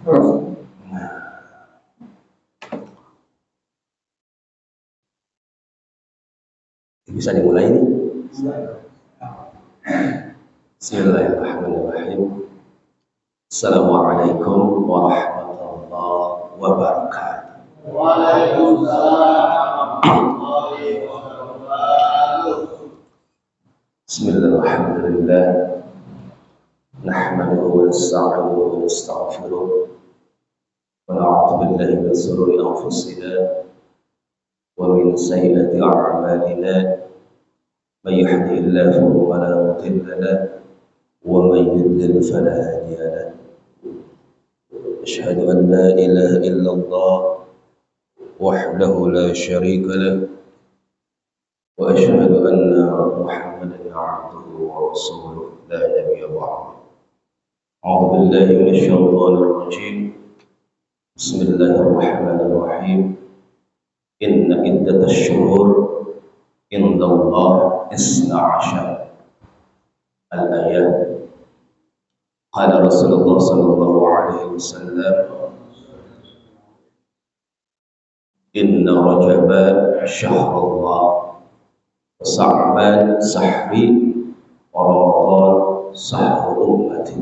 Bisa dimulai ini. Bismillahirrahmanirrahim. Assalamualaikum warahmatullahi wabarakatuh. Waalaikumsalam warahmatullahi wabarakatuh. Bismillahirrahmanirrahim. Nahmaduhu wa nasta'inuhu wa nastaghfiruh. Wa na'udzu billahi min shururi anfusina wa min sayyiati a'malina. من يهده الله فلا مضل له ومن يضلل فلا هادي له أشهد أن لا إله إلا الله وحده لا شريك له وأشهد أن محمدا عبده ورسوله لا نبي بعده أعوذ بالله من الشيطان الرجيم بسم الله الرحمن الرحيم إن عدة الشهور عند الله 12 الآيات قال رسول الله صلى الله عليه وسلم إن رجب شهر الله وشعبان شهري ورمضان شهر أمتي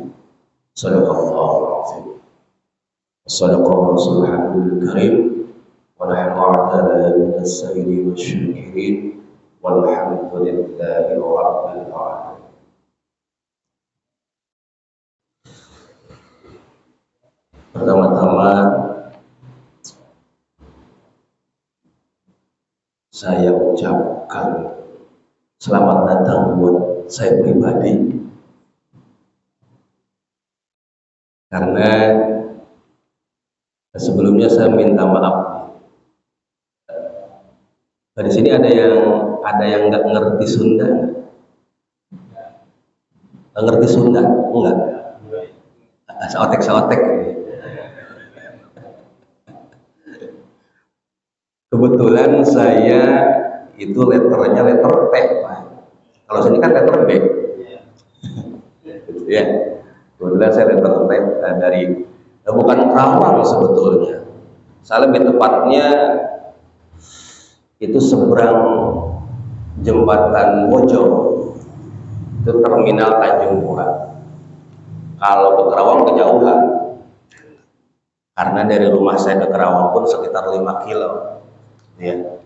صدق الله العظيم وصدق الرسول الحبيب الكريم ونحن أعتدنا من السائلين والشاكرين walhamdulillahi rabbil alamin. Pertama-tama saya ucapkan selamat datang buat saya pribadi, karena sebelumnya saya minta maaf. Di sini ada yang nggak ngerti Sunda, nggak ngerti Sunda, enggak? Seotek-seotek. Kebetulan saya itu letternya letter T, Pak. Kalau sini kan letter B. Ya, kebetulan saya letter T dari bukan Kerawang sebetulnya. Saya lebih tepatnya itu seberang jembatan Mojo, itu terminal Tanjung Pura. Kalau ke Kerawang kejauhan, karena dari rumah saya ke Kerawang pun sekitar 5 kilo. Ya.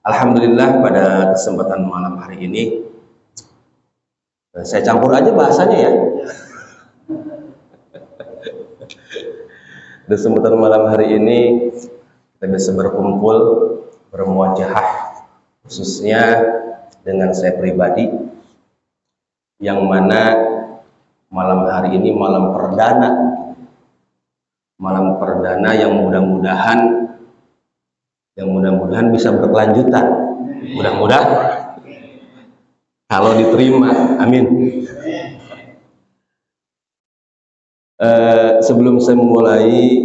Alhamdulillah pada kesempatan malam hari ini saya campur aja bahasanya ya. Di kesempatan malam hari ini kita bisa berkumpul, bermuajahah, khususnya dengan saya pribadi, yang mana malam hari ini malam perdana yang mudah-mudahan bisa berkelanjutan, mudah-mudahan kalau diterima, amin. Sebelum saya memulai,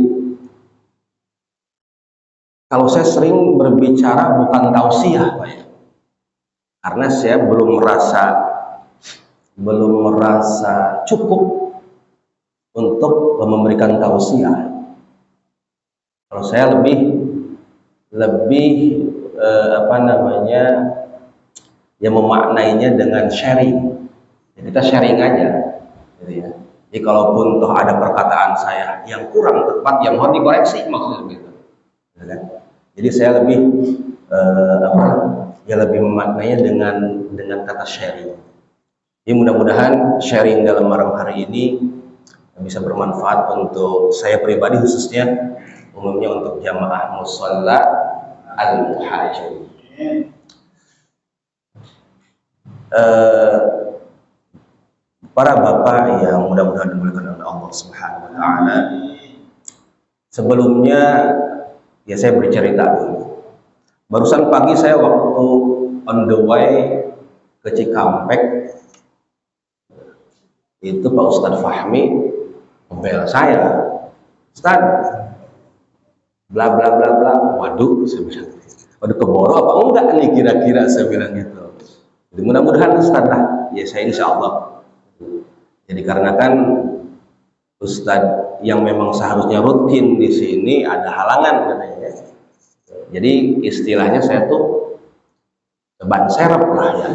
kalau saya sering berbicara bukan tausiah, Pak, ya. Karena saya belum merasa cukup untuk memberikan tausiah. Kalau saya lebih memaknainya dengan sharing. Jadi kita sharing aja, gitu ya. Jadi kalaupun toh ada perkataan saya yang kurang tepat, yang harus dikoreksi, maksudnya begitu. Jadi saya lebih lebih memaknainya dengan kata sharing. Jadi mudah-mudahan sharing dalam malam hari ini bisa bermanfaat untuk saya pribadi, khususnya umumnya untuk jamaah musalla al-muhajir. Para bapak yang mudah-mudahan dimuliakan oleh Allah Subhanahu wa taala. Sebelumnya ya saya bercerita dulu. Barusan pagi saya waktu on the way ke Cikampek, itu Pak Ustadz Fahmi membela saya. Ustadz, bla bla bla bla. Waduh, saya bilang, waduh keboro apa enggak nih kira-kira, saya bilang gitu. Jadi mudah-mudahan Ustadz lah, ya saya insya Allah. Jadi karena kan Ustadz yang memang seharusnya rutin di sini ada halangan katanya. Jadi istilahnya saya tuh ban serep lah ya.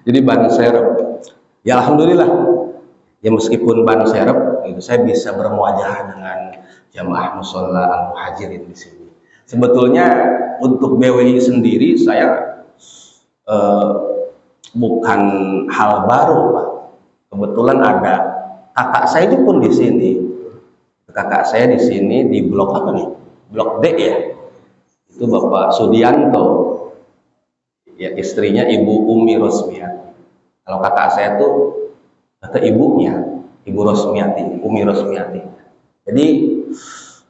Jadi ban serep. Ya alhamdulillah. Ya meskipun ban serep, itu saya bisa bermuajah dengan jamaah musholla al-muhajirin di sini. Sebetulnya untuk BWI sendiri saya bukan hal baru, Pak. Kebetulan ada kakak saya itu pun di sini. Kakak saya di sini di blok apa nih? Blok D ya. Itu Bapak Sudianto. Ya istrinya Ibu Umi Rosmiati. Kalau kakak saya tuh kata ibunya, Ibu Rosmiati, Umi Rosmiati. Jadi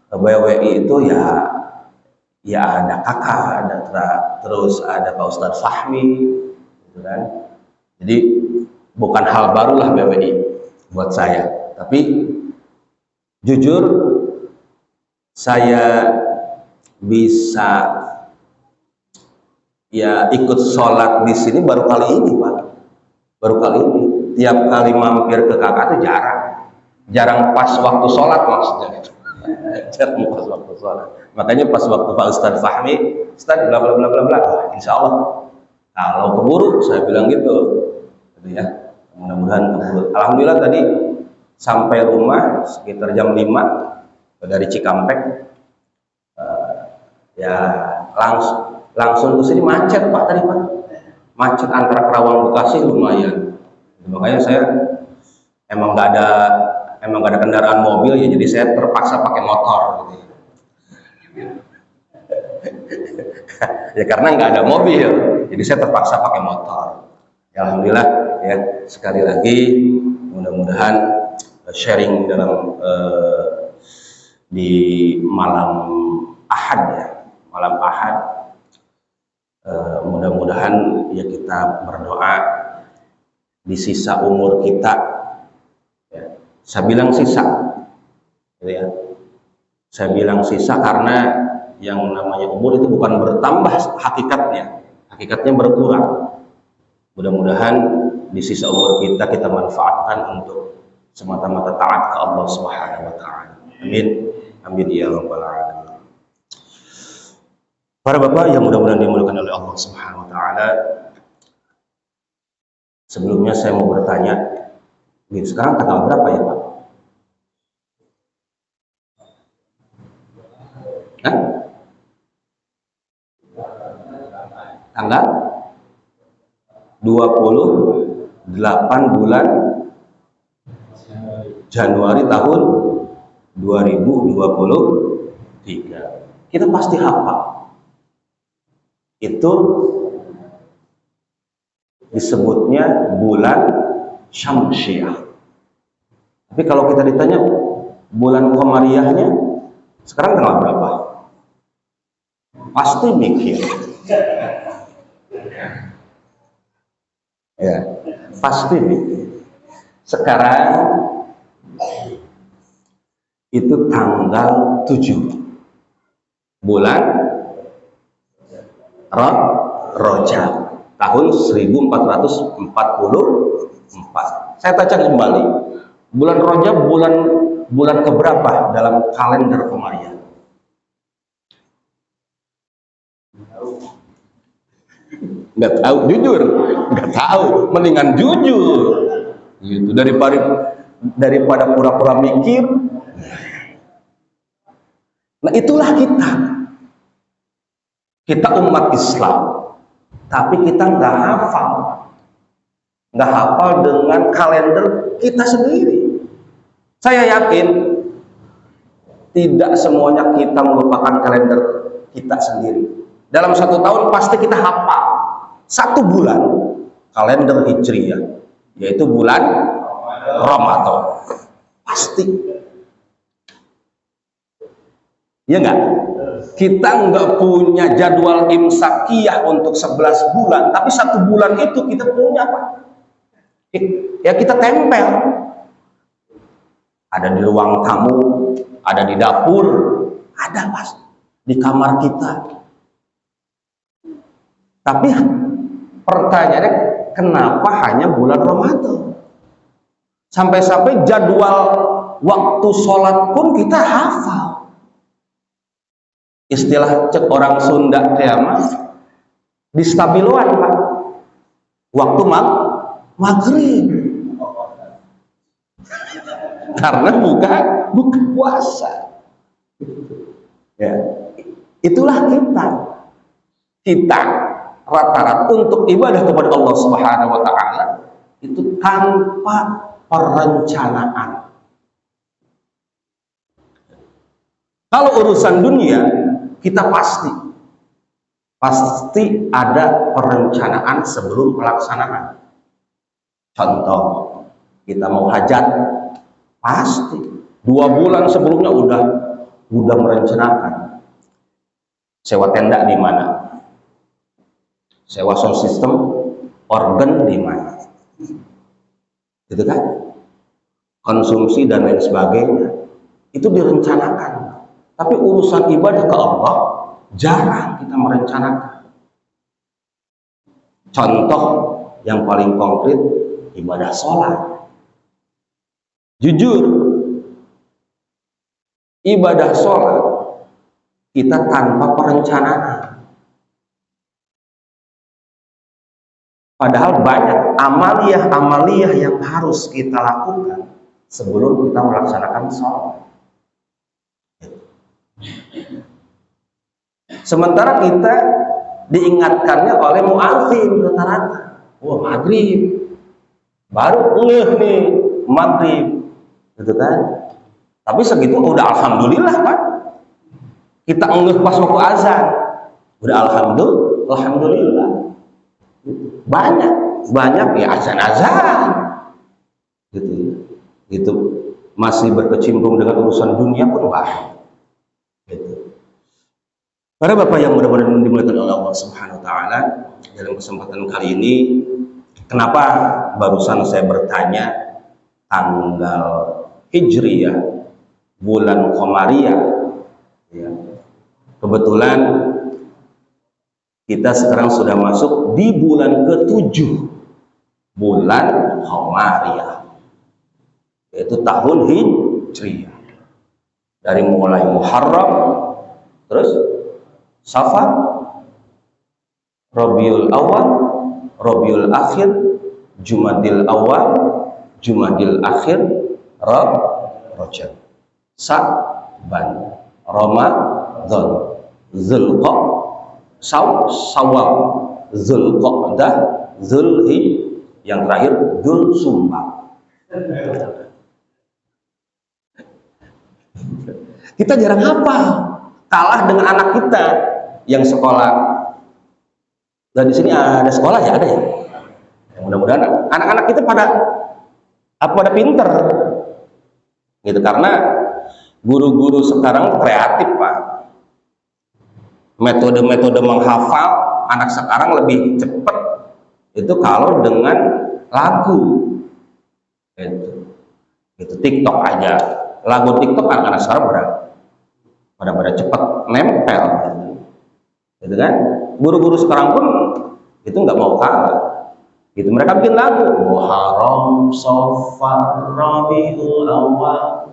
BWI itu ya ada kakak, terus ada Pak Ustadz Fahmi, gitu kan. Jadi bukan hal barulah BWI buat saya. Tapi jujur saya bisa ya ikut sholat di sini baru kali ini, Pak. Baru kali ini. Tiap kali mampir ke kakak itu jarang pas waktu sholat maksudnya. Jarang pas waktu sholat. Makanya pas waktu Pak Ustadz Fahmi, Ustadz bla bla bla bla bla, insya Allah kalau keburu saya bilang gitu ya. Mudah-mudahan keburu. Alhamdulillah tadi sampai rumah sekitar jam 5 dari Cikampek. Ya langsung ke sini macet Pak tadi Pak. Macet antara Kerawang Bekasi lumayan. Makanya saya emang nggak ada kendaraan mobil ya, jadi saya terpaksa pakai motor gitu. Ya karena nggak ada mobil, jadi saya terpaksa pakai motor. Ya, alhamdulillah ya, sekali lagi mudah-mudahan sharing dalam di malam Ahad ya, malam Ahad, mudah-mudahan ya kita berdoa di sisa umur kita ya. Saya bilang sisa gitu ya. Saya bilang sisa karena yang namanya umur itu bukan bertambah hakikatnya berkurang. Mudah-mudahan di sisa umur kita manfaatkan untuk semata-mata taat ke Allah Subhanahu wa taala. Amin. Amin ya rabbal alamin. Para bapak yang mudah-mudahan dimuliakan oleh Allah Subhanahu wa taala. Sebelumnya saya mau bertanya, sekarang tanggal berapa ya, Pak? Hah? Tanggal 28 bulan Januari tahun 2023. Kita pasti hafal. Itu disebutnya bulan Syamsiah. Tapi kalau kita ditanya bulan Qamariyahnya sekarang tanggal berapa? Pasti mikir. Ya, pasti mikir. Sekarang itu tanggal 7 bulan Rajab tahun 1444. Saya baca kembali. Bulan Rajab bulan keberapa dalam kalender Qamariyah? Nggak tahu, jujur nggak tahu, mendingan jujur gitu daripada pura-pura mikir. Nah itulah kita umat Islam, tapi kita nggak hafal dengan kalender kita sendiri. Saya yakin tidak semuanya kita melupakan kalender kita sendiri. Dalam 1 tahun pasti kita hafal 1 bulan kalender Hijriyah, yaitu bulan Ramadan. Pasti. Ya enggak? Kita enggak punya jadwal imsakiyah untuk 11 bulan, tapi 1 bulan itu kita punya Pak. Ya kita tempel. Ada di ruang tamu, ada di dapur, ada Mas, di kamar kita. Tapi pertanyaannya, kenapa hanya bulan Ramadan? Sampai-sampai jadwal waktu sholat pun kita hafal. Istilah cek orang Sunda kiamat di stabiloan Pak. Waktu maghrib. Karena bukan puasa. Ya. Itulah kita rata-rata untuk ibadah kepada Allah Subhanahu wa taala itu tanpa perencanaan. Kalau urusan dunia kita pasti ada perencanaan sebelum pelaksanaan. Contoh, kita mau hajat, pasti 2 bulan sebelumnya udah merencanakan. Sewa tenda di mana, sewa sound system, organ di mana, gitu kan? Konsumsi dan lain sebagainya itu direncanakan. Tapi urusan ibadah ke Allah jarang kita merencanakan. Contoh yang paling konkret, ibadah sholat. Jujur, ibadah sholat kita tanpa perencanaan. Padahal banyak amaliyah yang harus kita lakukan sebelum kita melaksanakan sholat. Sementara kita diingatkannya oleh muadzin rata-rata, maghrib, baru nih maghrib, gitu kan? Tapi segitu udah alhamdulillah Pak. Kita pas waktu azan, udah alhamdulillah. Banyak ya azan, gitu. Masih berkecimpung dengan urusan dunia pun banyak. Gitu. Para bapak yang mudah-mudahan dimuliakan oleh Allah Subhanahu wa taala, dalam kesempatan kali ini kenapa barusan saya bertanya tanggal Hijriyah, bulan Qamariyah, ya. Kebetulan kita sekarang sudah masuk di bulan ke-7 bulan Qamariyah, yaitu tahun Hijriyah. Dari mulai Muharram, terus Safar, Rabiul Awal, Rabiul Akhir, Jumadil Awal, Jumadil Akhir, Rajab, Sa'ban, Ramadan, Zulqa'dah, Syawal, Zulqa'dah, Zulhijjah, yang terakhir Dzulsumbah. Kita jarang hafal, kalah dengan anak kita yang sekolah. Dan di sini ada sekolah ya, ada ya. Mudah-mudahan anak-anak kita pada pinter, gitu, karena guru-guru sekarang kreatif Pak. Metode-metode menghafal anak sekarang lebih cepat itu kalau dengan lagu. Itu TikTok aja, lagu TikTok anak-anak sekarang pada cepat nempel, gitu kan? Guru-guru sekarang pun itu nggak mau kalah, gitu. Mereka bikin lagu Muharram, Safar, Rabiul Awal,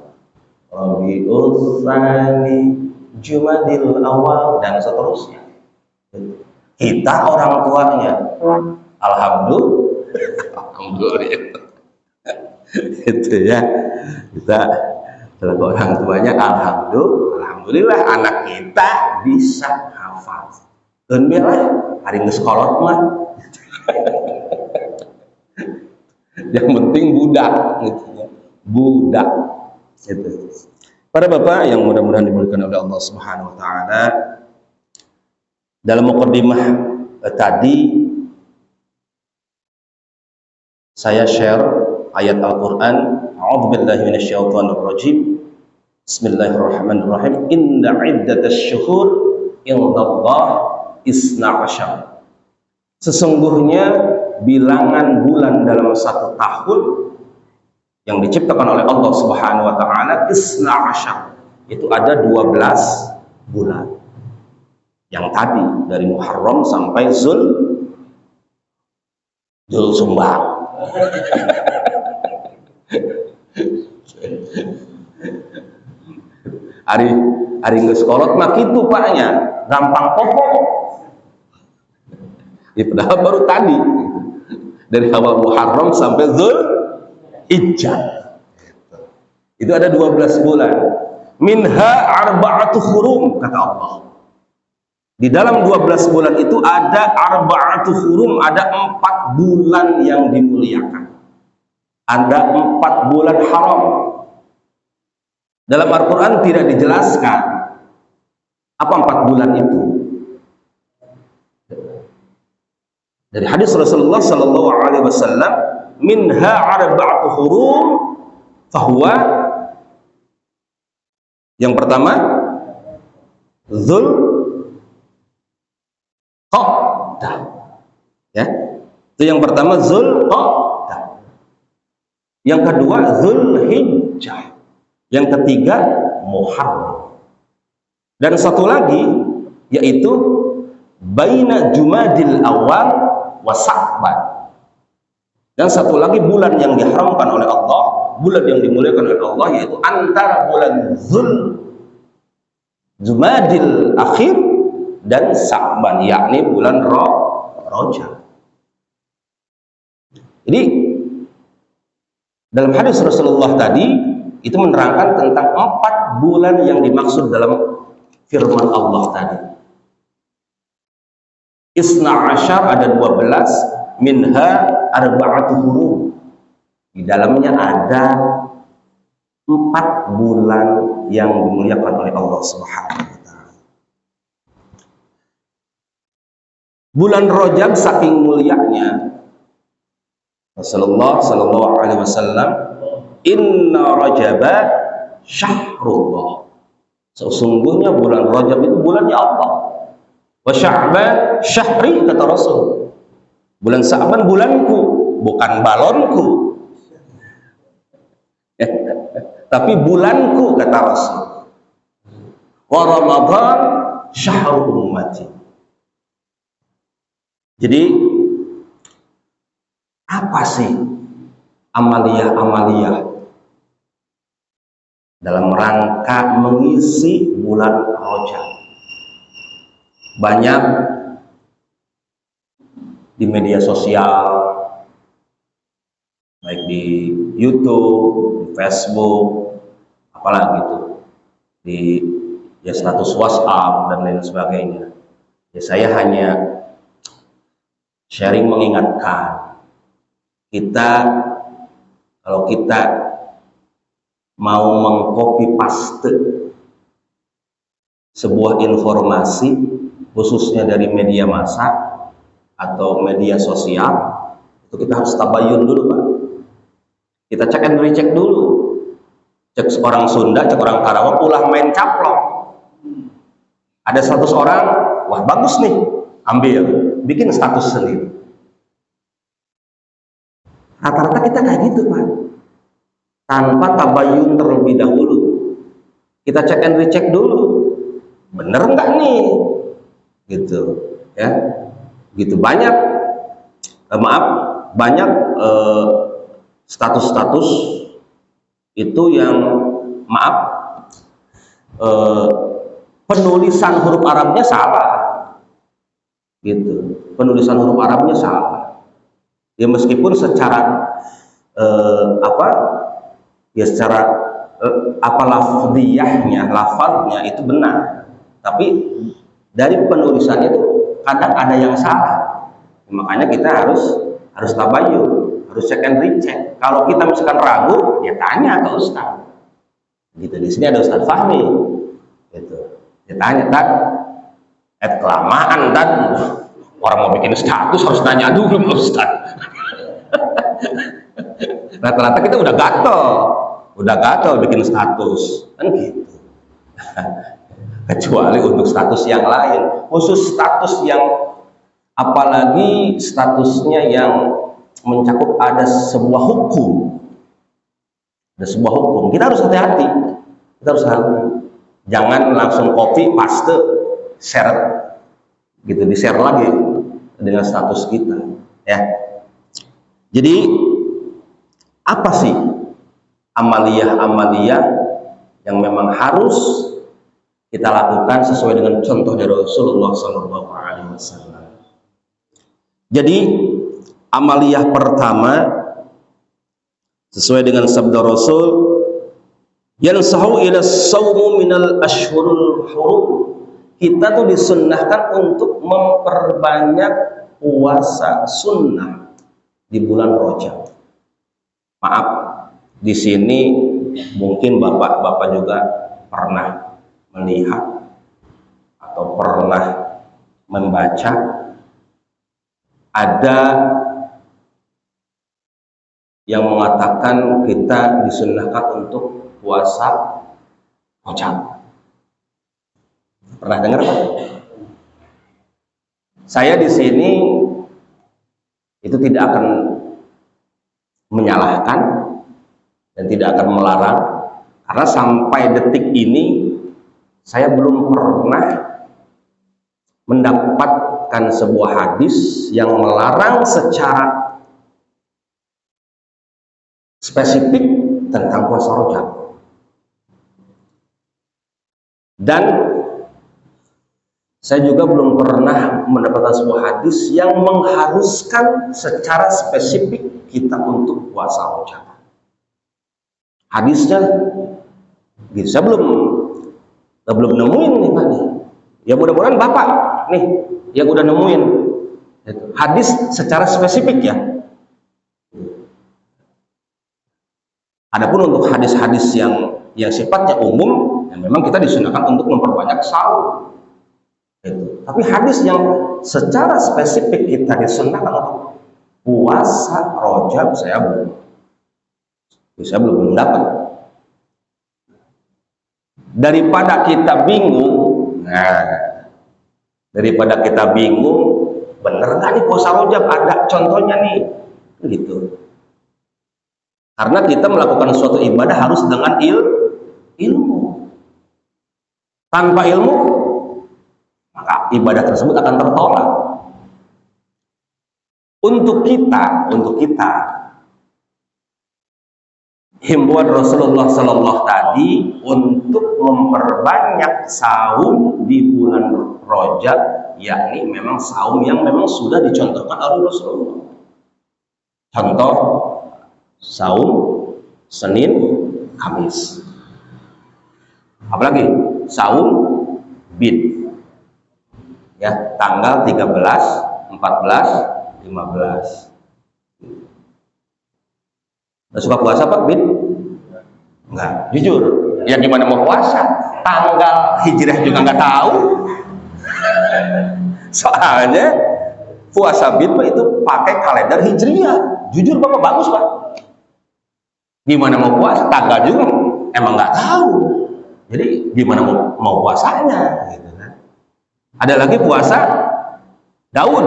Rabiul Tsani, Jumadil Awal, dan seterusnya. Kita orang tuanya alhamdulillah itu ya, kita selaku orang tuanya alhamdulillah anak kita bisa hafal. Dan biarlah hari ini sekolah mah yang penting budak, gitu ya. Budak gitu. Para bapak yang mudah-mudahan dimuliakan oleh Allah Subhanahu wa taala, dalam muqaddimah tadi saya share ayat Al-Qur'an, a'udzubillahi minasyaitonirrajim. Bismillahirrahmanirrahim. Inna 'iddatasy syuhur indallah isna asyar. Sesungguhnya bilangan bulan dalam satu tahun yang diciptakan oleh Allah Subhanahu wa taala isna asyar, itu ada 12 bulan. Yang tadi dari Muharram sampai Dzulsumbah. Ari geus kolot mah kitu paknya, gampang popo. Ya, padahal baru tadi dari awal Muharram sampai Dzulhijjah. Itu ada 12 bulan. Minha arba'atu hurum, kata Allah. Di dalam 12 bulan itu ada arba'atu hurum, ada 4 bulan yang dimuliakan. Ada 4 bulan haram. Dalam Al-Quran tidak dijelaskan apa 4 bulan itu. Dari hadis Rasulullah sallallahu alaihi wasallam, minha arba'atu hurum, fahuwa, yang pertama Dzulqa'dah, ya, itu yang pertama Dzulqa'dah, yang kedua Dzulhijjah, yang ketiga Muharram, dan satu lagi yaitu baina Jumadil Awal wa Sa'ban, dan satu lagi bulan yang diharamkan oleh Allah, bulan yang dimuliakan oleh Allah, yaitu antara bulan Jumadil Akhir dan Sa'ban, yakni bulan Rajab. Jadi dalam hadis Rasulullah tadi itu menerangkan tentang 4 bulan yang dimaksud dalam firman Allah tadi. Isna asyar, ada 12, minha arba'atu hurum, di dalamnya ada 4 bulan yang dimuliakan oleh Allah Subhanahu wa ta'ala. Bulan Rajab saking mulianya, Rasulullah sallallahu alaihi wasallam, inna Rajaba syahrullah, sesungguhnya bulan Rajab itu bulannya Allah. Wa Sya'ban syahri, kata Rasul, bulan Sya'ban bulanku, bukan balonku, tapi bulanku, kata Rasul. Wa Ramadan syahrul ummati. Jadi apa sih amaliyah-amaliyah dalam rangka mengisi bulan Rajab? Banyak di media sosial, baik di YouTube, di Facebook, apalagi itu, di ya status WhatsApp dan lain sebagainya. Ya, saya hanya sharing mengingatkan kita, kalau kita mau mengcopy paste sebuah informasi, khususnya dari media massa atau media sosial, itu kita harus tabayun dulu, Pak. Kita cek and recheck dulu. Cek orang Sunda, cek orang Karawang, ulah main caplok. Ada 100 orang, wah bagus nih, ambil, bikin status sendiri. Rata-rata kita kayak gitu, Pak, tanpa tabayun terlebih dahulu. Kita cek and recheck dulu, bener nggak nih, gitu ya. Gitu banyak banyak status-status itu yang penulisan huruf Arabnya salah, gitu, penulisan huruf Arabnya salah. Ya meskipun secara secara lafadznya itu benar, tapi dari penulisannya itu kadang ada yang salah. Makanya kita harus tabayun, harus cek and recheck. Kalau kita misalkan ragu, ya tanya ke Ustaz. Gitu, di sini ada Ustaz Fahmi. Gitu. Ya tanya, Tad, kelamaan, Tad. Orang mau bikin status harus nanya dulu sama Ustaz. Rata-rata kita udah gatel bikin status, kan gitu. Kecuali untuk status yang lain, khusus status yang, apalagi statusnya yang mencakup ada sebuah hukum, kita harus hati-hati, jangan langsung copy paste, share gitu, di share lagi dengan status kita, ya. Jadi apa sih amaliyah yang memang harus kita lakukan sesuai dengan contoh dari Rasulullah SAW. Jadi amaliyah pertama sesuai dengan sabda Rasul, yansahu ila sawmu minal ashhurul hurum. Kita tuh disunnahkan untuk memperbanyak puasa sunnah di bulan Rajab. Maaf, di sini mungkin bapak-bapak juga pernah melihat atau pernah membaca ada yang mengatakan kita disunnahkan untuk puasa Rajab. Pernah dengar Pak? Saya di sini itu tidak akan menyalahkan dan tidak akan melarang, karena sampai detik ini saya belum pernah mendapatkan sebuah hadis yang melarang secara spesifik tentang puasa Rajab. Dan saya juga belum pernah mendapatkan sebuah hadis yang mengharuskan secara spesifik kita untuk puasa Rajab. Hadisnya gitu, saya belum nemuin nih Pak nih. Ya mudah-mudahan Bapak nih yang udah nemuin hadis secara spesifik ya. Adapun untuk hadis-hadis yang sifatnya umum, yang memang kita disunahkan untuk memperbanyak sahur. Gitu. Tapi hadis yang secara spesifik kita disunahkan untuk puasa Rajab saya belum dapat. Daripada kita bingung, bener nggak nih puasa Rajab? Ada contohnya nih, gitu. Karena kita melakukan suatu ibadah harus dengan ilmu. Tanpa ilmu, maka ibadah tersebut akan tertolak. Untuk kita himbauan Rasulullah Sallallahu tadi untuk memperbanyak saum di bulan Rajab, yakni memang saum yang memang sudah dicontohkan oleh Rasulullah. Contoh saum Senin, Kamis. Apalagi saum Bid. Ya, tanggal 13, 14, 15. Udah suka puasa Pak Bid? Enggak, jujur. Ya gimana mau puasa? Tanggal hijriah juga nggak tahu. Soalnya puasa Bid itu pakai kalender hijriah. Jujur Bapak, bagus Pak. Gimana mau puasa? Tanggal juga emang nggak tahu. Jadi gimana mau puasanya? Gitu kan. Ada lagi puasa daun.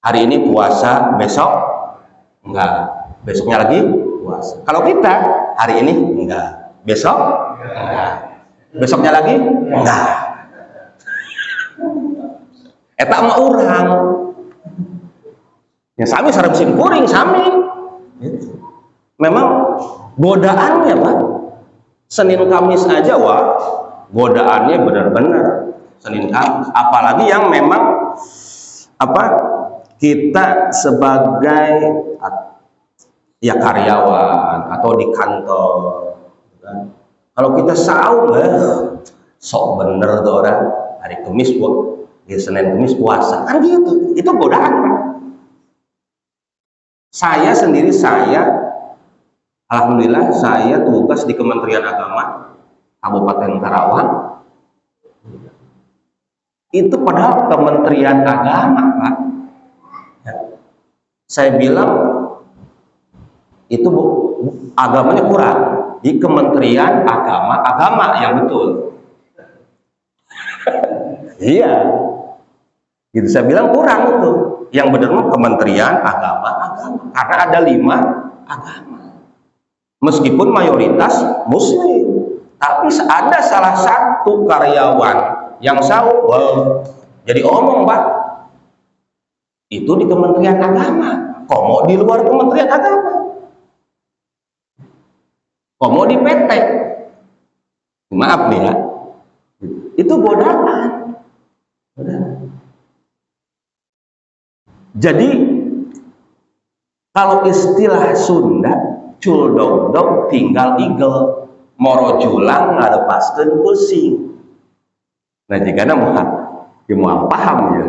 Hari ini puasa, besok enggak. Besoknya lagi puasa. Kalau kita hari ini enggak, besok enggak, besoknya lagi enggak. Eta mah urang. Ya sami sareng simkuring sami. Gitu. Memang godaannya Pak. Senin Kamis aja wah, godaannya benar-benar Senin Kamis. Apalagi yang memang kita sebagai ya karyawan atau di kantor kan? Kalau kita saum sok bener tuh orang hari Kamis ya Senin Kamis puasa kan gitu, itu godaan Pak. Saya sendiri alhamdulillah saya tugas di Kementerian Agama Kabupaten Karawang. Itu padahal Kementerian Agama Pak. Saya bilang itu agamanya kurang di Kementerian Agama yang betul. Iya, gitu saya bilang kurang itu. Yang benar mah Kementerian Agama karena ada 5 agama. Meskipun mayoritas Muslim, tapi ada salah satu karyawan yang saum, jadi omong Pak. Itu di Kementerian Agama, komo di luar Kementerian Agama, komo di PT. Maaf nih ya, itu godaan. Jadi kalau istilah Sunda, cul dog tinggal igel, moro julang ngalepaskeun pusing. Nah jika mau paham ya,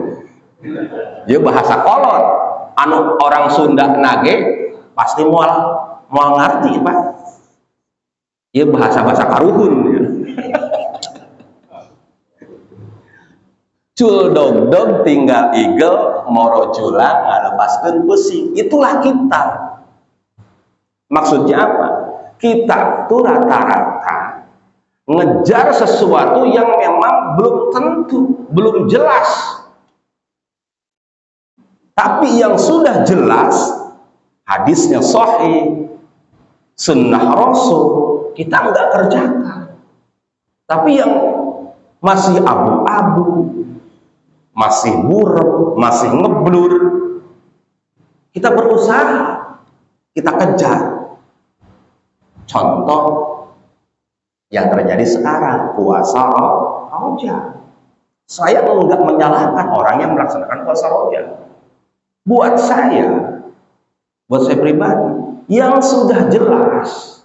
dia bahasa kolot. Anu orang Sunda nage pasti mau ngerti pak. Dia bahasa karuhun ya. Cul dog tinggal igel, moro julang ngalepaskeun pusing. Itulah kita. Maksudnya apa? Kita tuh rata-rata ngejar sesuatu yang memang belum tentu, belum jelas. Tapi yang sudah jelas, hadisnya sahih, sunnah Rasul, kita nggak kerjakan. Tapi yang masih abu-abu, masih burem, masih ngeblur, kita berusaha, kita kejar. Contoh yang terjadi sekarang, puasa Rojab. Saya enggak menyalahkan orang yang melaksanakan puasa Rojab. Buat saya pribadi, yang sudah jelas,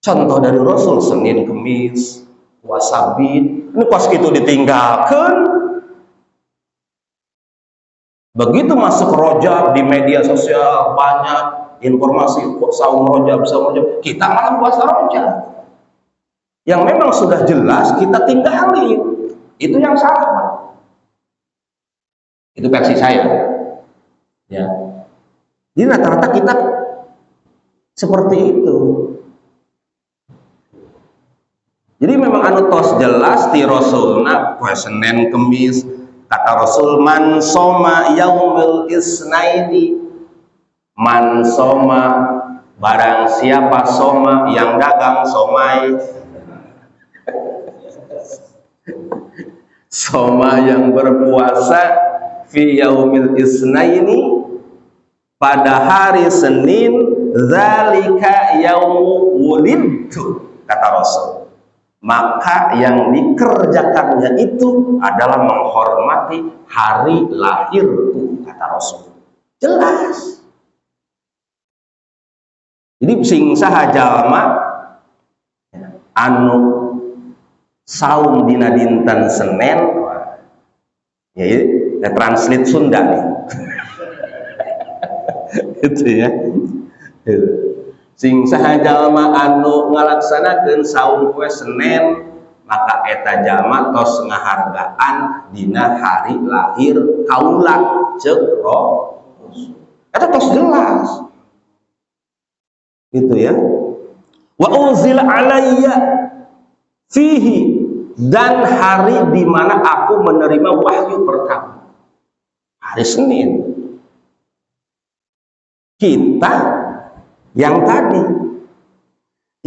contoh dari Rasul, Senin, Kemis, puasa Bid, ini pas itu ditinggalkan. Begitu masuk Rojab di media sosial banyak informasi saum Rojab, kita malah puasa Rojab. Yang memang sudah jelas kita tinggalin, itu yang salah Pak. Itu versi saya ya. Jadi rata-rata kita seperti itu. Jadi memang anu tos jelas di Rasulna poe Senin Kemis, kata Rasul, man soma yaumil isnaini, man soma, barang siapa soma, yang dagang somai, soma yang berpuasa, fi yaumil isnaini, pada hari Senin, zalika yaumu wulidtu, kata Rasul, maka yang dikerjakannya itu adalah menghormati hari lahirku, kata Rasul. Jelas. Jadi sing saha jalma anu saum dina dinten Senin, ya translate Sunda nih. Gitu ya. Sing saha jalma anu ngalaksanakeun saum poe Senin, maka eta jalma tos ngahargaan dina hari lahir kaula ceuk Rasul. Eta tos jelas. Gitu ya. Wa unzil alayya fihi, dan hari di mana aku menerima wahyu pertama, hari Senin. Kita yang tadi,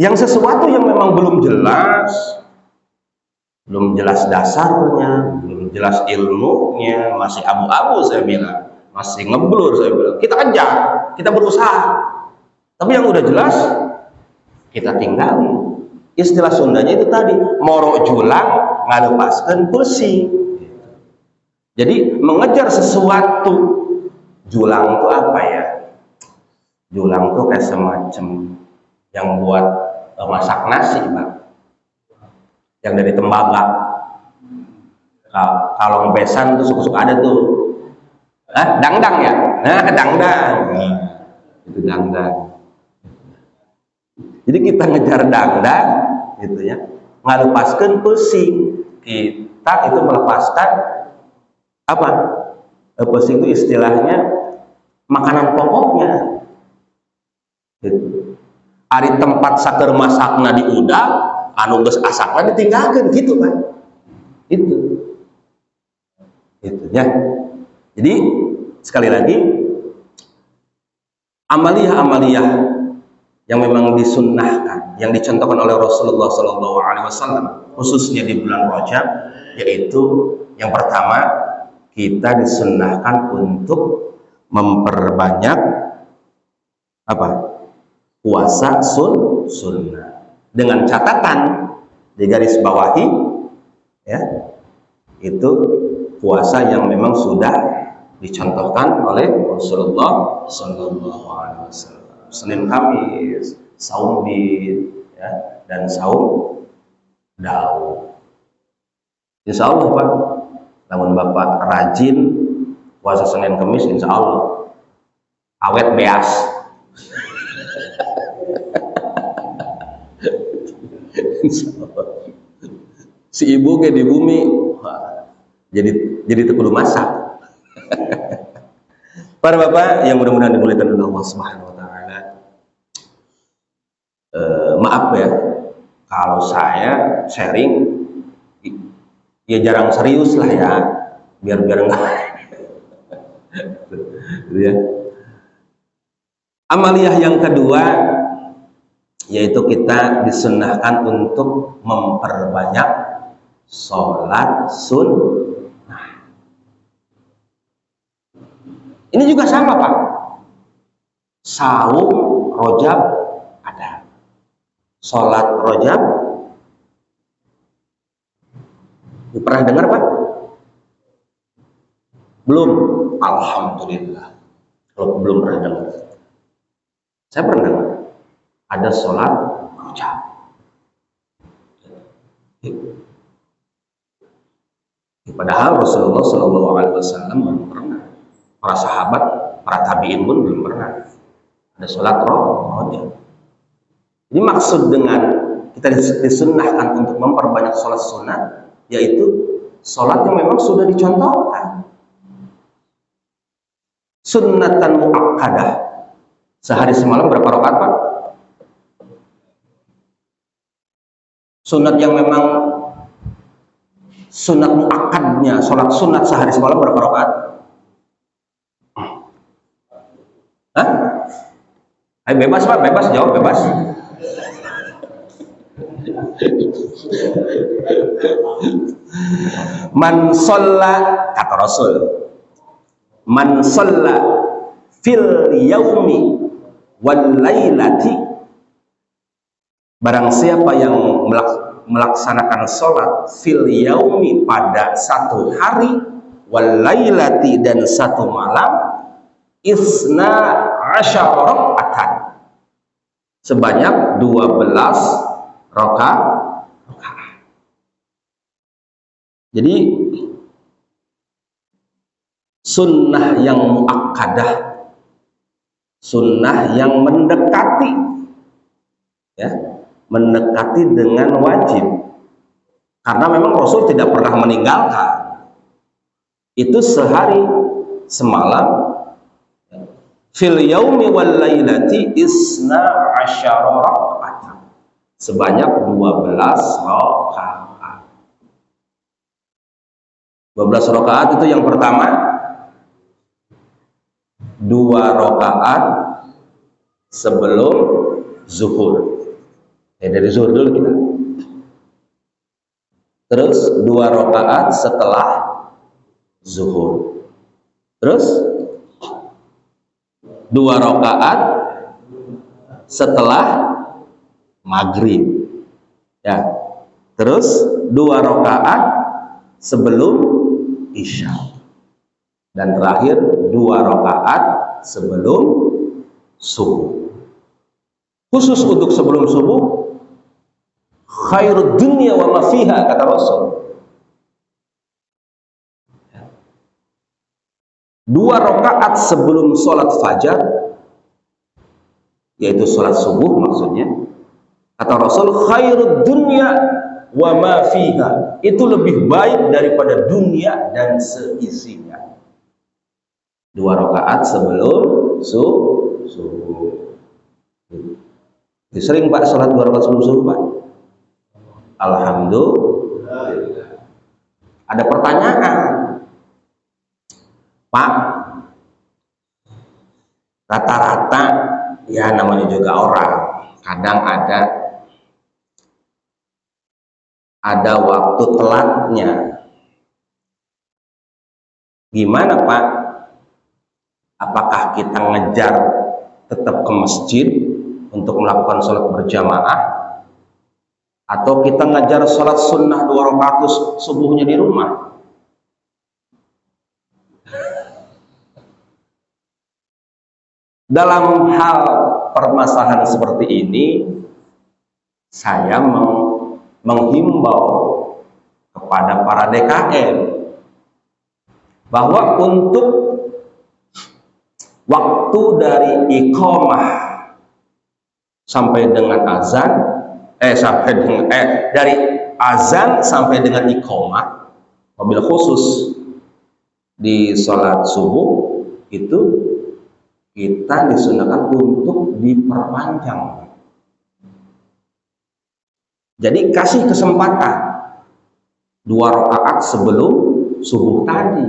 yang sesuatu yang memang belum jelas dasarnya, belum jelas ilmunya, masih abu-abu saya bilang, masih ngeblur saya bilang, kita kejar, kita berusaha. Tapi yang udah jelas kita tinggalin. Istilah Sundanya itu tadi, moro julang ngalepaskeun pusing. Jadi mengejar sesuatu, julang itu apa ya? Julang tuh kayak semacam yang buat masak nasi, Pak. Yang dari tembaga. Kalau besan tuh suka-suka ada tuh. Dangdang ya? Nah, dangdang. Itu dangdang. Jadi kita ngejar dangdang, gitu ya. Ngalepaskeun pusing. Kita itu melepaskan apa? Pusing itu istilahnya makanan pokoknya. Gitu. Ari tempat saker masakna di udang, anu geus asakna ditinggalkeun gitu kan. Itu ya. Jadi sekali lagi, amaliyah-amaliyah yang memang disunnahkan, yang dicontohkan oleh Rasulullah SAW, khususnya di bulan Rajab, yaitu yang pertama, kita disunnahkan untuk memperbanyak apa? Puasa sunnah, dengan catatan di garis bawahi, ya, itu puasa yang memang sudah dicontohkan oleh Rasulullah Sallallahu Alaihi Wasallam. Senin Kamis, saum bid, ya, dan saum Daud. Insya Allah Pak, namun Bapak rajin puasa Senin Kamis, insya Allah awet beas. Si ibu kayak di bumi, wah, jadi terkudu masak. Para bapak yang mudah-mudahan dimuliakan oleh Allah Subhanahu Wa Taala, maaf ya kalau saya sharing ya jarang serius lah ya, biar enggak. Gitu ya. Amaliyah yang kedua yaitu kita disunnahkan untuk memperbanyak sholat sunnah. Ini juga sama Pak, saum rojab ada, sholat rojab pernah dengar Pak? Belum? Alhamdulillah kalau belum pernah dengar. Saya pernah dengar ada sholat rojab. Padahal Rasulullah Shallallahu Alaihi Wasallam belum pernah, para sahabat, para tabiin pun belum pernah ada sholat rojab. Ini maksud dengan kita disunnahkan untuk memperbanyak sholat sunnah, yaitu sholat yang memang sudah dicontohkan. Sunnatan muakkadah, sehari semalam berapa rakaat Pak? Sunat yang memang sunat muakkadnya, sholat sunat sehari semalam berapa rakaat? Hah? Ayo bebas Pak, bebas jawab bebas. Man sholla, kata Rasul, man sholla fil yaumi wal lailati, barang siapa yang melaksanakan sholat fil yaumi pada satu hari, wal lailati dan satu malam, isna asyara rakaatan, sebanyak 12 rakaat. Jadi sunnah yang muakkadah, sunnah yang mendekati, ya, mendekati dengan wajib, karena memang Rasul tidak pernah meninggalkan itu sehari semalam. Fil yaumi wal lailati isna asyara rakaatan, sebanyak 12 rakaat. 12 rakaat itu yang pertama 2 rakaat sebelum zuhur. Dari zuhur dulu kita. Terus 2 rakaat setelah zuhur. Terus 2 rakaat setelah maghrib. Ya. Terus 2 rakaat sebelum isya. Dan terakhir 2 rakaat sebelum subuh. Khusus untuk sebelum subuh, khairud dunya wa ma fiha, kata Rasul. 2 rakaat sebelum sholat fajar, yaitu sholat subuh maksudnya, kata Rasul, khairud dunya wa ma fiha, itu lebih baik daripada dunia dan seisinya. 2 rakaat sebelum subuh. Sering Pak sholat 2 rakaat sebelum subuh Pak? Alhamdulillah. Ada pertanyaan Pak, rata-rata ya namanya juga orang, kadang ada waktu telatnya. Gimana Pak? Apakah kita ngejar tetap ke masjid untuk melakukan sholat berjamaah, Atau kita ngajar sholat sunnah 2 rakaat subuhnya di rumah. Dalam hal permasalahan seperti ini, saya menghimbau kepada para DKM bahwa untuk waktu dari iqamah sampai dengan azan, dari azan sampai dengan iqamah, wabil khusus di sholat subuh itu kita disunahkan untuk diperpanjang. Jadi kasih kesempatan 2 rakaat sebelum subuh tadi.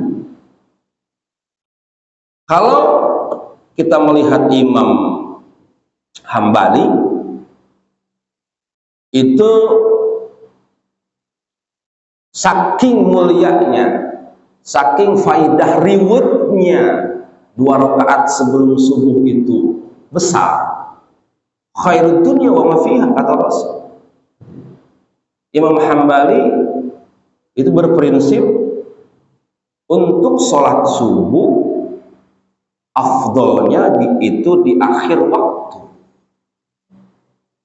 Kalau kita melihat Imam Hambali itu saking mulianya, saking faidah rewardnya 2 rakaat sebelum subuh itu besar. Khairud dunya wa ma fiha, kata Rasul. Imam Hambali itu berprinsip untuk sholat subuh afdolnya itu di akhir waktu.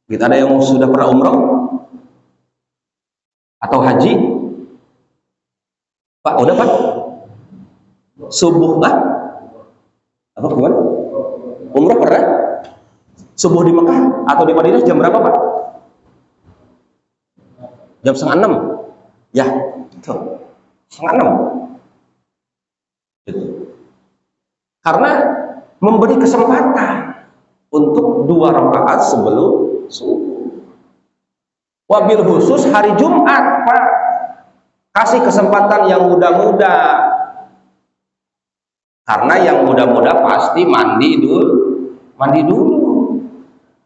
Kita ada yang sudah pernah umrah atau haji? Pak, udah Pak? Subuh Pak? Apa gimana? Umrah pernah? Subuh di Mekah atau di Madinah jam berapa Pak? Jam 5:30. Ya, betul. 5:30. Gitu. Karena memberi kesempatan untuk 2 rakaat sebelum subuh. Wabil khusus hari Jumat, Pak. Kasih kesempatan yang muda-muda. Karena yang muda-muda pasti mandi dulu.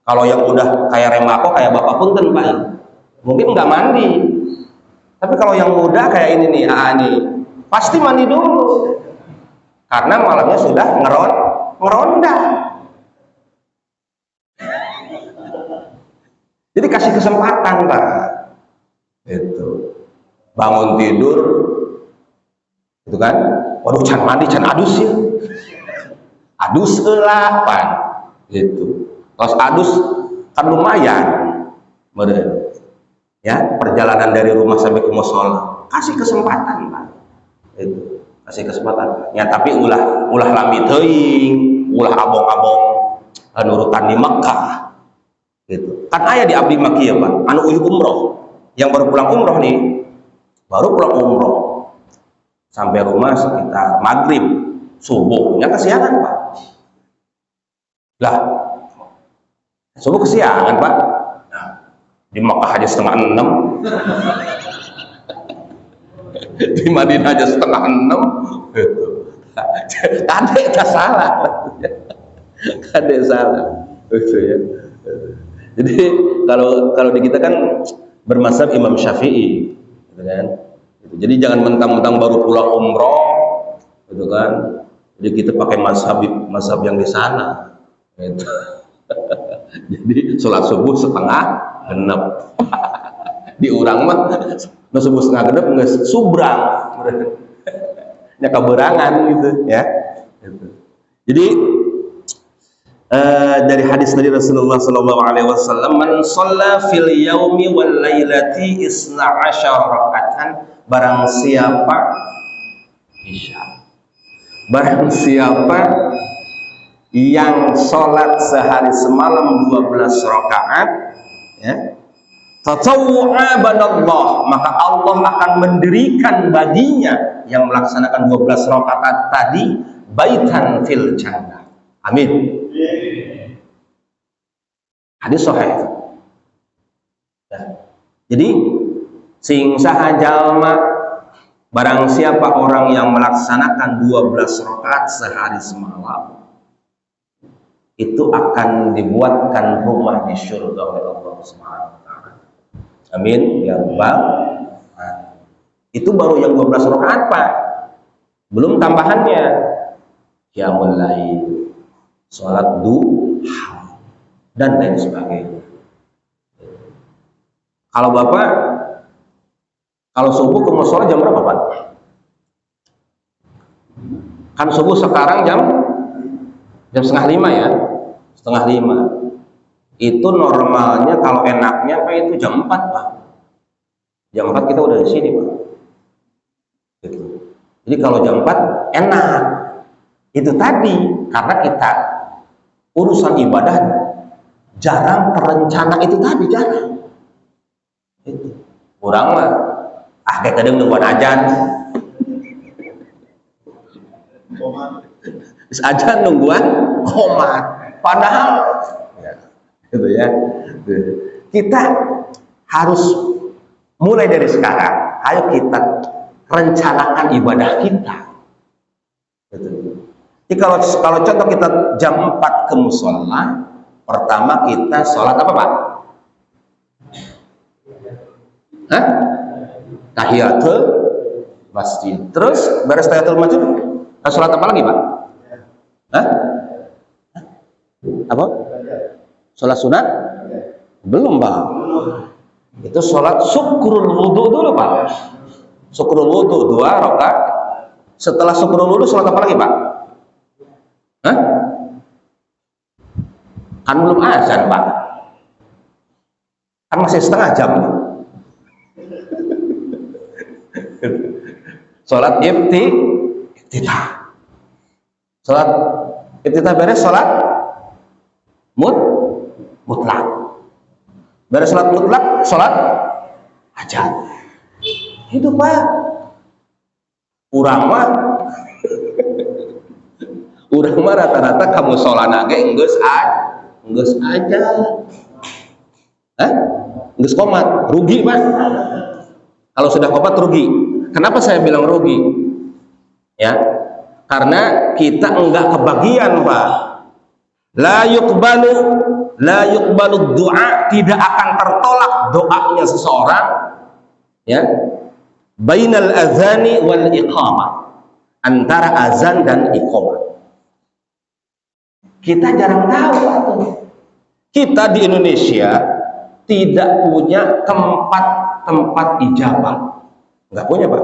Kalau yang udah kayak remako, kayak bapak punten Pak, mungkin nggak mandi. Tapi kalau yang muda kayak ini nih, pasti mandi dulu. Karena malamnya sudah ngeronda. Jadi kasih kesempatan Pak. Itu bangun tidur, itu kan, waduh can mandi, can adus ya. Adus lah Pak. Itu. Kalau adus kan lumayan. Bener. Ya, perjalanan dari rumah sampai ke musola. Kasih kesempatan Pak. Itu. Kasih kesempatan. Ya tapi ulah lami teuing, ulah abong-abong nurutan di Mekah. Gitu. Kan aya di abdi maki ya Pak, anu uyuh umroh. Yang baru pulang umroh nih, baru pulang umroh. Sampai rumah sekitar maghrib, subuhnya kesiangan Pak. Lah, subuh kesiangan Pak. Di Mekah aja 5:30. Di Madinah aja 5:30. Kadek tak salah. Kadek salah. Gitu ya. Jadi kalau di kita kan bermazhab Imam Syafi'i, gitu kan. Jadi jangan mentang-mentang baru pulang umroh, gitu kan. Jadi kita pakai mazhab yang di sana. Gitu. Jadi sholat subuh 5:30. Di urang mah subuh 5:30 nggak subrang, nya kaberangan gitu ya. Gitu. Jadi dari hadis dari Rasulullah SAW, man shalla fil yaumi wal lailati 12 rakaatan, barang siapa yang sholat sehari semalam 12 rakaat, ya, tatawwu'a banallah, maka Allah akan mendirikan baginya yang melaksanakan 12 rakaat tadi baitan fil jannah. Amin. Hadis sahih. Jadi sing saha jalma, barang siapa orang yang melaksanakan 12 rakaat sehari semalam, itu akan dibuatkan rumah di surga oleh Allah Subhanahu wa taala. Amin ya rabbal alamin. Itu baru yang 12 rakaat Pak. Belum tambahannya. Qiyamul lail, salat duha dan lain sebagainya. Kalau Bapak, kalau subuh ke musola jam berapa Pak? Kan subuh sekarang jam 4:30 ya, 4:30. Itu normalnya kalau enaknya Pak itu jam 4 Pak. Jam 4 kita udah di sini Pak. Gitu. Jadi kalau jam 4 enak. Itu tadi karena kita urusan ibadah jarang terencana, itu tadi jarang. Itu. Kurang mah kayak kadang nungguan ajan. Terus ajan nungguan komat. Padahal gitu ya. Kita harus mulai dari sekarang. Ayo kita rencanakan ibadah kita. Gitu. Jadi kalau contoh kita jam 4 ke musola, pertama kita sholat apa Pak? Tahiyatul masjid. Terus beres tahiyatul masjid, sholat apa lagi Pak? Apa? Sholat sunat? Belum Pak. Itu sholat syukrul wudhu dulu Pak. Syukrul wudhu 2 rakaat. Setelah syukrul wudhu sholat apa lagi Pak? Kan belum azan Pak. Kan masih setengah jam. Sholat iftitah. Sholat iftitah beres, sholat mutlak. Beres sholat mutlak, sholat hajat. Itu Pak. Urang mah rata-rata kamu sholat nage enggeus aja. Enggeus komat, rugi Pak. Kalau sudah komat rugi. Kenapa saya bilang rugi? Ya, karena kita enggak kebagian Pak. La yuqbalu doa, tidak akan tertolak doanya seseorang ya bainal azani wal iqamah, antara azan dan iqamah. Kita jarang tahu atau kita di Indonesia tidak punya tempat ijabah, nggak punya Pak.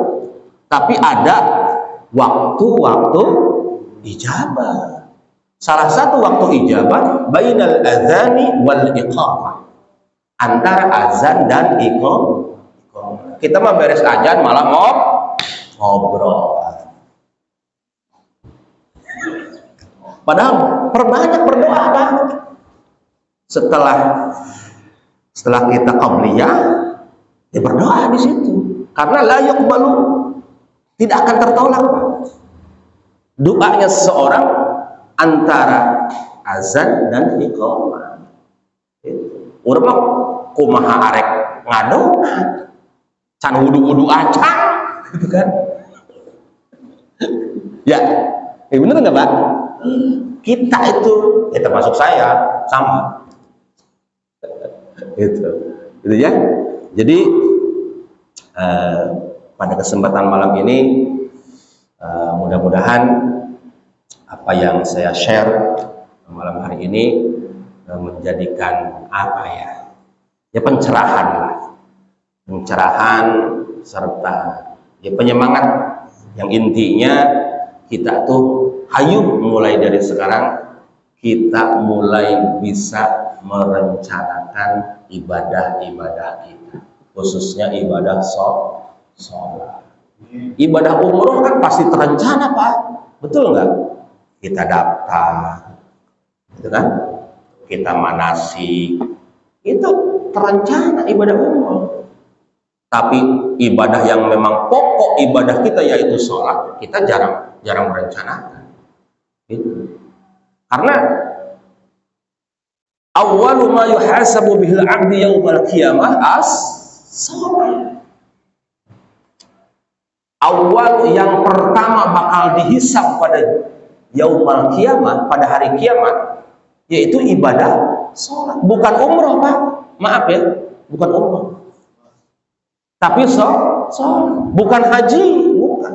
Tapi ada waktu-waktu ijabah. Salah satu waktu ijabah bainal azani wal iqamah, antara azan dan iqamah. Kita mah beres azan malah ngobrol. Padahal perbanyak berdoa Pak. Setelah kita qabliyah, ya berdoa di situ. Karena la yuqbalu, tidak akan tertolak Pak. Doanya seseorang antara azan dan iqamah. Urang mah kumaha arek ngadoa, can wudu acan, gitu kan? Ya, bener nggak Pak? Kita itu, ya termasuk saya, sama. Gitu ya. Jadi pada kesempatan malam ini mudah-mudahan apa yang saya share malam hari ini menjadikan apa ya pencerahan lah, pencerahan serta ya penyemangat yang intinya kita tuh hayu mulai dari sekarang kita mulai bisa merencanakan ibadah-ibadah kita, khususnya ibadah sholat. Ibadah umroh kan pasti terencana Pak, betul nggak? Kita daftar, gitu kan? Kita manasik, itu terencana ibadah umroh. Tapi ibadah yang memang pokok ibadah kita yaitu sholat, kita jarang merencanakan. Gitu. Karena awwalu ma yuhasabu bihil 'abdi yaumal qiyamah as-shalah. Awal yang pertama bakal dihisab pada yaumal qiyamah, pada hari kiamat, yaitu ibadah sholat. Bukan umroh Pak, maaf ya, bukan umroh. Tapi sholat, bukan haji, bukan.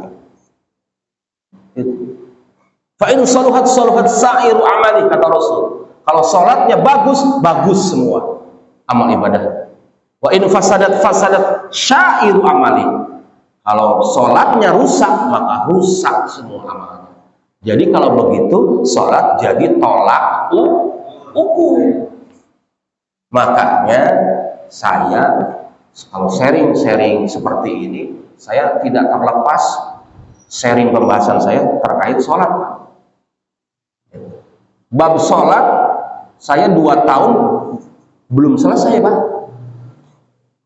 Fa in saluhat sa'iru amali, kata Rasul. Kalau sholatnya bagus semua amal ibadah. Wa in fasadat syairu amali. Kalau sholatnya rusak, maka rusak semua amalnya. Jadi kalau begitu, sholat jadi tolak ukur. Makanya saya kalau sharing seperti ini, saya tidak terlepas sharing pembahasan saya terkait sholat. Bab sholat, saya 2 tahun belum selesai, Pak.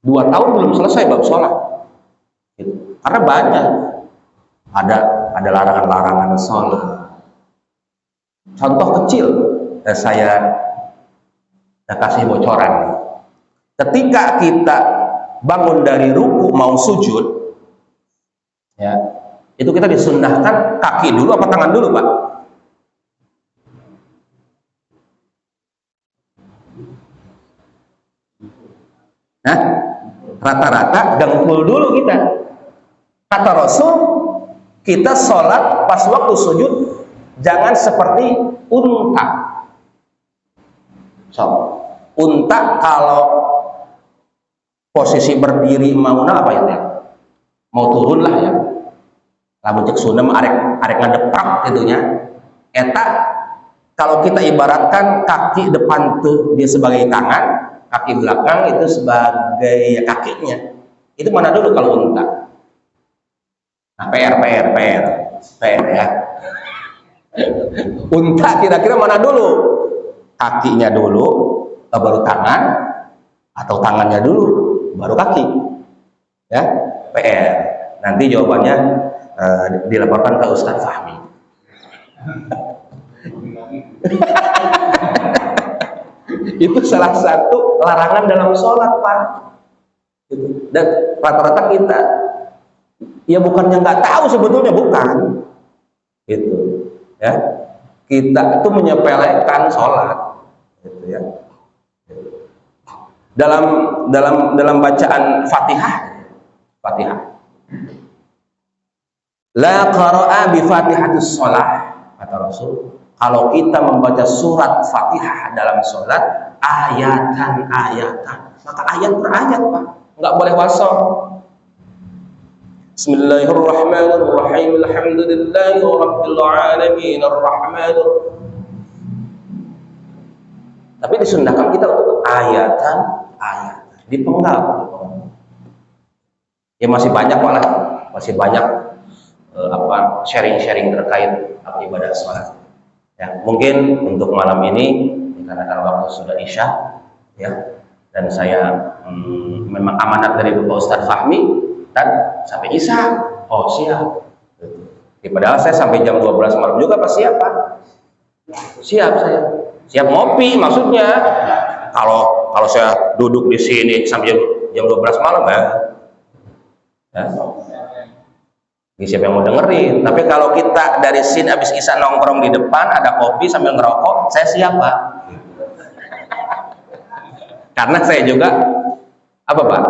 2 tahun belum selesai bab sholat. Karena banyak. Ada larangan-larangan sholat. Contoh kecil, saya kasih bocoran. Ketika kita bangun dari ruku mau sujud, ya, itu kita disunnahkan kaki dulu apa tangan dulu, Pak? Nah, rata-rata dengkul dulu kita. Kata Rasul, kita sholat pas waktu sujud jangan seperti unta. Unta kalau posisi berdiri mau apa ya? Mau turun lah ya. Lamun cek Sunda arek ngadeprak gitunya. Eta kalau kita ibaratkan kaki depan tuh dia sebagai tangan, kaki belakang itu sebagai ya, kakinya. Itu mana dulu kalau unta? Nah, PR ya. Unta kira-kira mana dulu? Kakinya dulu, baru tangan, atau tangannya dulu, baru kaki. Ya, PR. Nanti jawabannya dilaporkan ke Ustadz Fahmi. Itu salah satu larangan dalam sholat, Pak. Dan rata-rata kita, ya bukannya nggak tahu sebetulnya, bukan. Gitu, ya. Kita itu menyepelekan sholat. Gitu ya. Dalam bacaan Fatihah. La qara'a bi Fatihatus shalah, kata Rasul. Kalau kita membaca surat Fatihah dalam sholat, ayatan, maka ayat per ayat, Pak, nggak boleh wasal. Bismillahirrahmanirrahim. Alhamdulillahi rabbil alamin arrahmanir. Tapi disundahkan kita untuk ayatan, dipenggal. Ya masih banyak, Pak, lah. Masih banyak sharing terkait ibadah sholat. Ya, mungkin untuk malam ini dikarenakan waktu sudah isya, ya, dan saya memang amanat dari Bapak Ustadz Fahmi dan sampai isya. Oh, siap. Padahal saya sampai jam 12 malam juga pas siap, Pak. Siap saya. Siap ngopi maksudnya. Kalau saya duduk di sini sampai jam 12 malam ya. Siapa yang mau dengerin? Tapi kalau kita dari sini habis isya nongkrong di depan, ada kopi sambil ngerokok, saya siap, Pak. Karena saya juga apa, Pak?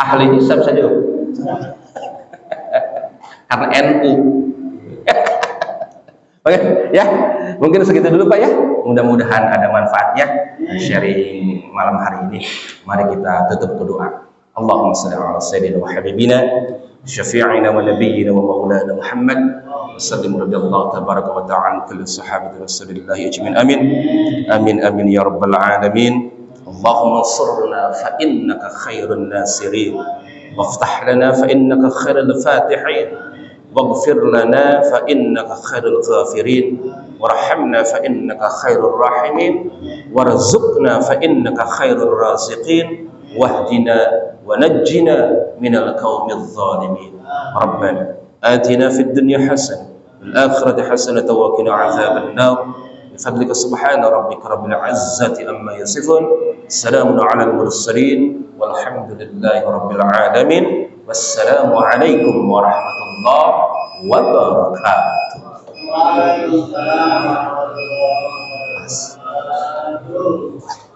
Ahli hisab saja. Karena NU. Oke, ya. Mungkin segitu dulu, Pak, ya. Mudah-mudahan ada manfaatnya sharing malam hari ini. Mari kita tutup doa. Allahumma shalli ala sayyidina wa habibina syafi'ina wa nabiyyina wa maulana Muhammad sallim radhiyallahu tabaraka wa ta'ala kulli sahabati rasulillahi ajmain. Amin ya rabbal alamin. Allahumma ansurna fa innaka khairun nasirin waftah lana fa innaka khairul fatihin waghfir lana fa innaka khairul ghafirin warhamna fa innaka khairur rahimin warzuqna fa innaka khairur raziqin wahdina ونجنا من القوم الظالمين ربنا آتنا في الدنيا حسنة وفي الآخرة حسنة وقنا عذاب النار بفضلك سبحان ربك رب العزة عما يصفون سلام على المرسلين والحمد لله رب العالمين والسلام عليكم ورحمة الله وبركاته. وعليكم السلام ورحمة الله وبركاته.